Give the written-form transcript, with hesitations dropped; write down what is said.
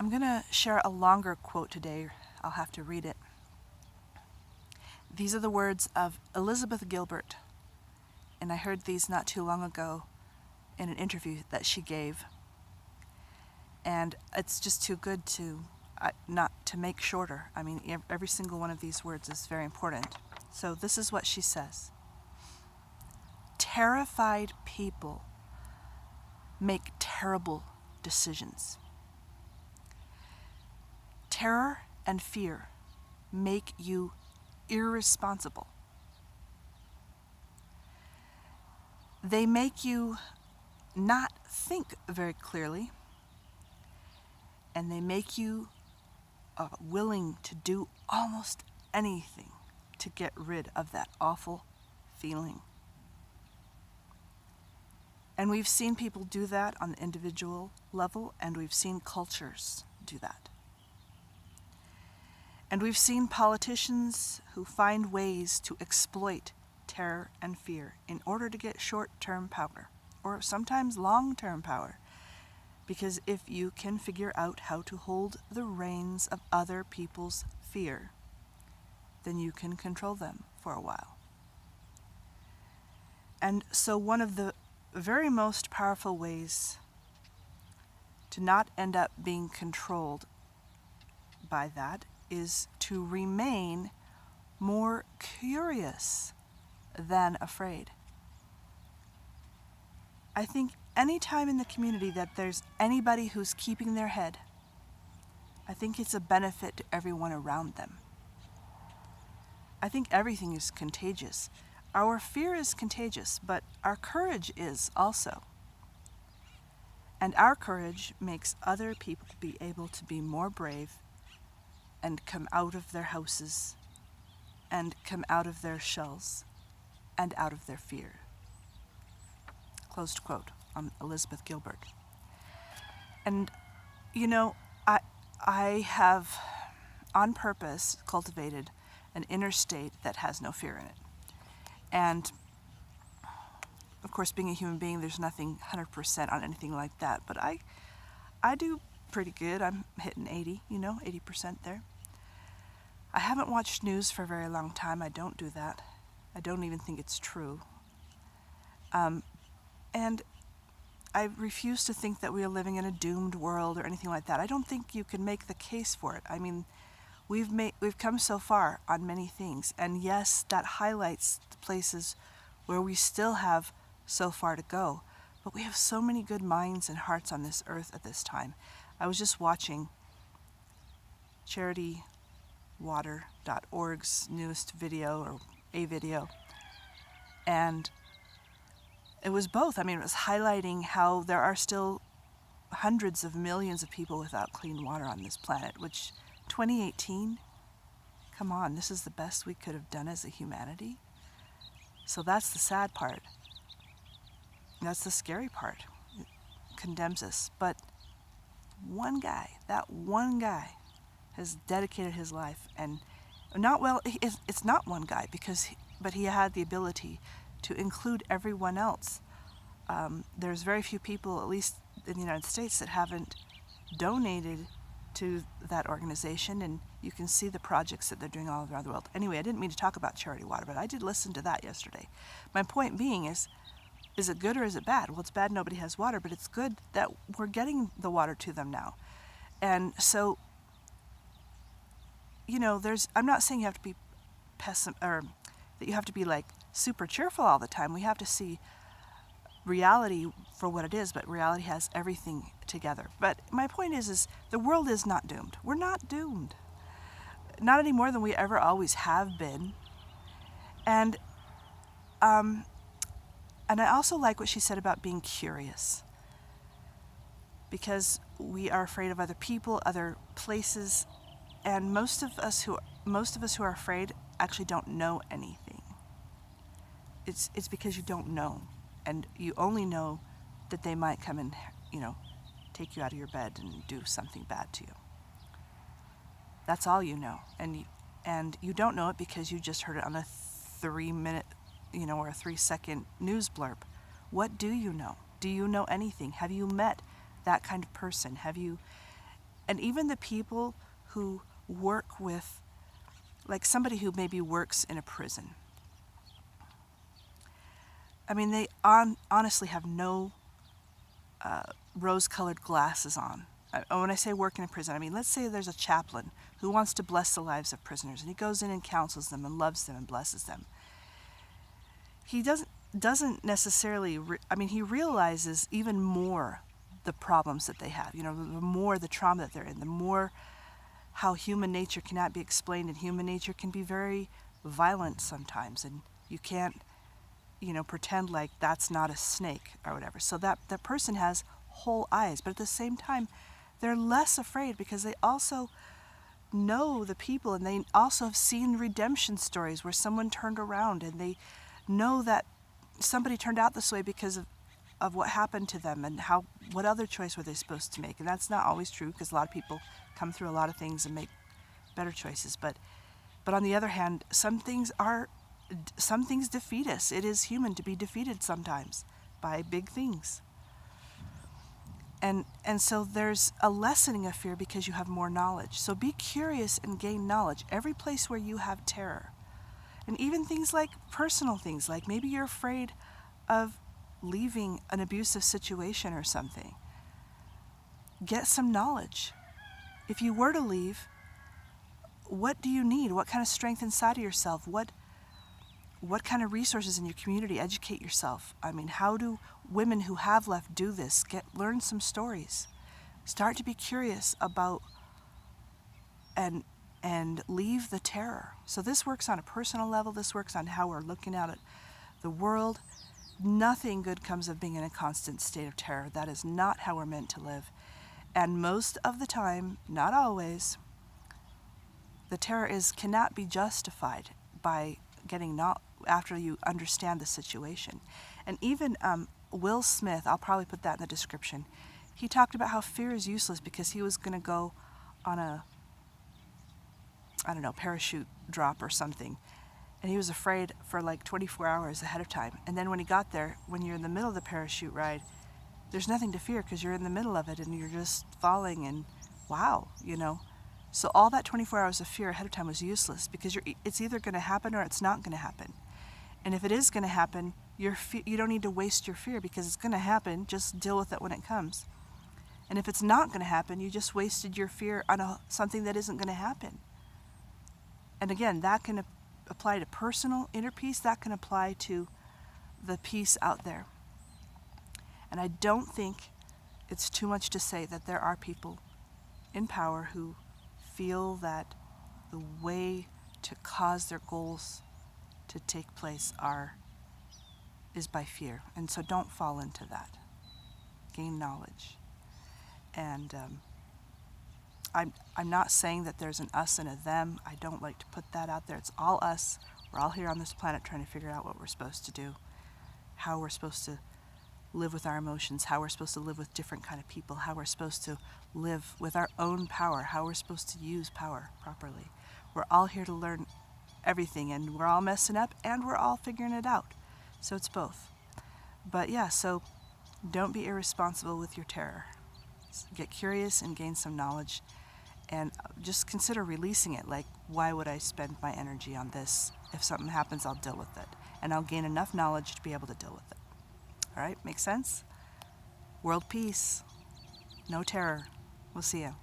I'm going to share a longer quote today. I'll have to read it. These are the words of Elizabeth Gilbert, and I heard these not too long ago in an interview that she gave. And it's just too good to not to make shorter. I mean, every single one of these words is very important. So this is what she says. Terrified people make terrible decisions. Terror and fear make you irresponsible. They make you not think very clearly, and they make you willing to do almost anything to get rid of that awful feeling. And we've seen people do that on the individual level, and we've seen cultures do that. And we've seen politicians who find ways to exploit terror and fear in order to get short-term power, or sometimes long-term power. Because if you can figure out how to hold the reins of other people's fear, then you can control them for a while. And so one of the very most powerful ways to not end up being controlled by that is to remain more curious than afraid. I think any time in the community that there's anybody who's keeping their head, I think it's a benefit to everyone around them. I think everything is contagious. Our fear is contagious, but our courage is also. And our courage makes other people be able to be more brave and come out of their houses and come out of their shells and out of their fear. Closed quote on Elizabeth Gilbert. And, you know, I have on purpose cultivated an inner state that has no fear in it. And, of course, being a human being, there's nothing 100% on anything like that. But I do pretty good. I'm hitting 80% there. I haven't watched news for a very long time. I don't do that. I don't even think it's true. And I refuse to think that we are living in a doomed world or anything like that. I don't think you can make the case for it. I mean, we've come so far on many things. And yes, that highlights the places where we still have so far to go. But we have so many good minds and hearts on this earth at this time. I was just watching charitywater.org's newest video, or a video, and it was both. I mean, it was highlighting how there are still hundreds of millions of people without clean water on this planet, which 2018, come on, this is the best we could have done as a humanity. So that's the sad part. That's the scary part. It condemns us. But that one guy has dedicated his life, and it's not one guy, but he had the ability to include everyone else. There's very few people, at least in the United States, that haven't donated to that organization, and you can see the projects that they're doing all around the world. Anyway, I didn't mean to talk about Charity Water, but I did listen to that yesterday. My point being is it good or is it bad? Well, it's bad nobody has water, but it's good that we're getting the water to them now. And so, you know, I'm not saying you have to be or that you have to be like super cheerful all the time. We have to see reality for what it is, but reality has everything together. But my point is the world is not doomed. We're not doomed. Not any more than we ever always have been. And I also like what she said about being curious. Because we are afraid of other people, other places, and most of us who are afraid actually don't know anything. It's because you don't know, and you only know that they might come and, take you out of your bed and do something bad to you. That's all you know, and you don't know it because you just heard it on a 3-minute, or a 3-second news blurb. What do you know? Do you know anything? Have you met that kind of person? Have you And even the people who work with, like somebody who maybe works in a prison, I mean, they honestly have no rose-colored glasses on. When I say work in a prison, I mean, let's say there's a chaplain who wants to bless the lives of prisoners, and he goes in and counsels them and loves them and blesses them. He doesn't necessarily, he realizes even more the problems that they have, the more the trauma that they're in, the more how human nature cannot be explained, and human nature can be very violent sometimes, and you can't, pretend like that's not a snake or whatever. So that person has whole eyes, but at the same time, they're less afraid because they also know the people, and they also have seen redemption stories where someone turned around, and they know that somebody turned out this way because of what happened to them, and what other choice were they supposed to make. And that's not always true, because a lot of people come through a lot of things and make better choices. But on the other hand, some things defeat us. It is human to be defeated sometimes by big things. And so there's a lessening of fear because you have more knowledge. So be curious and gain knowledge. Every place where you have terror, and even things like personal things, like maybe you're afraid of leaving an abusive situation or something, get some knowledge. If you were to leave, what do you need? What kind of strength inside of yourself? What kind of resources in your community? Educate yourself. I mean, how do women who have left do this? Learn some stories. Start to be curious about and leave the terror. So this works on a personal level. This works on how we're looking at it, the world. Nothing good comes of being in a constant state of terror. That is not how we're meant to live. And most of the time, not always, the terror cannot be justified by getting after you understand the situation. And even Will Smith, I'll probably put that in the description, he talked about how fear is useless because he was going to go on a, parachute drop or something. And he was afraid for like 24 hours ahead of time. And then when he got there, when you're in the middle of the parachute ride, there's nothing to fear because you're in the middle of it and you're just falling, and wow, So all that 24 hours of fear ahead of time was useless because it's either going to happen or it's not going to happen. And if it is going to happen, you don't need to waste your fear because it's going to happen. Just deal with it when it comes. And if it's not going to happen, you just wasted your fear on something that isn't going to happen. And again, that can apply to personal inner peace. That can apply to the peace out there. And I don't think it's too much to say that there are people in power who feel that the way to cause their goals to take place is by fear. And so don't fall into that. Gain knowledge. And I'm not saying that there's an us and a them. I don't like to put that out there. It's all us. We're all here on this planet trying to figure out what we're supposed to do, how we're supposed to live with our emotions, how we're supposed to live with different kind of people, how we're supposed to live with our own power, how we're supposed to use power properly. We're all here to learn everything, and we're all messing up, and we're all figuring it out. So it's both. But yeah, so don't be irresponsible with your terror. Get curious and gain some knowledge, and just consider releasing it. Like, why would I spend my energy on this? If something happens, I'll deal with it, and I'll gain enough knowledge to be able to deal with it. All right, makes sense? World peace, no terror. We'll see you.